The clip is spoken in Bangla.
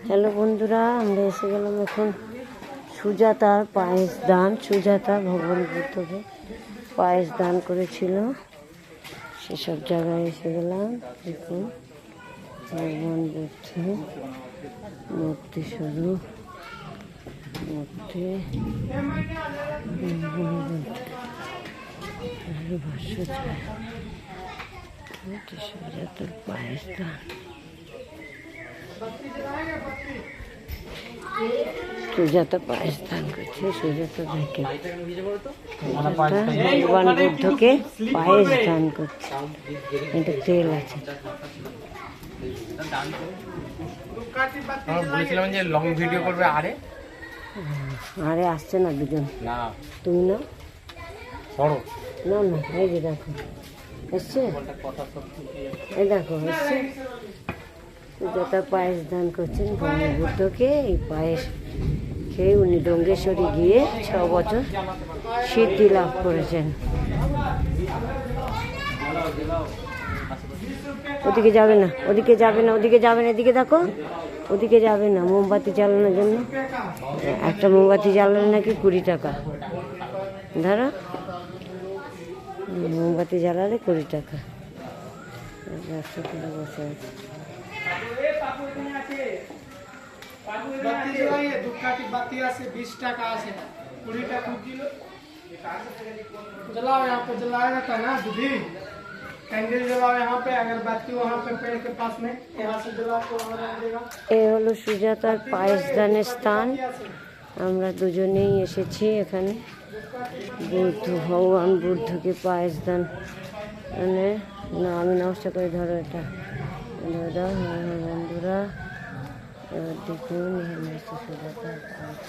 হ্যালো বন্ধুরা, আমরা এসে গেলাম এখন সুজাতার পায়েস দান। সুজাতা ভগবান বুদ্ধকে পায়েস দান করেছিল, সেসব জায়গায় এসে গেলাম। দেখুন ভগবান বুদ্ধ মূর্তি স্বরূপ মূর্তি ভাষ্য চায় সুজাতার পায়েস দান। সুজাতা পায়েস দান করছে। সুজাতা দেখে ভগবান বুদ্ধকে পায়েস দান করছে। এটা তেল আছে। বলেছিলাম যে লং ভিডিও করবে। আরে আসছে না দুজন, তুমি না না না, এই যে দেখো এসছে, এই দেখো এসছে। সুজাতা পায়েস দান করছেন ভগবান বুদ্ধকে। এই পায়েস খেয়ে উনি ডঙ্গেশ্বরী গিয়ে 6 বছর সিদ্ধি লাভ করেছেন। ওদিকে যাবে না, ওদিকে যাবে না, ওদিকে যাবে না, এদিকে দেখো, ওদিকে যাবে না। মোমবাতি জ্বালানোর জন্য একটা মোমবাতি জ্বালানো নাকি 20 টাকা। ধরো, মোমবাতি জ্বালালে 20 টাকা। ব্যবসা করে বসে আছে। जलाओ यहाँ पे, जलाया जाता है ना दीदी, कैंडल जलाओ यहाँ पे, अगरबत्ती वहाँ पे पेड़ के पास में, यहाँ से जलाओ तो वहाँ रहेगा। এই হলো সুজাতার পায়েস দানের স্থান। আমরা দুজনেই এসেছি এখানে বুদ্ধ ভগবান বুদ্ধকে পায়েস দান। মানে না, আমি নমস্কার করে ধরো এটা দাদা। বন্ধুরা এবার দেখুন সুজাতার পায়েস।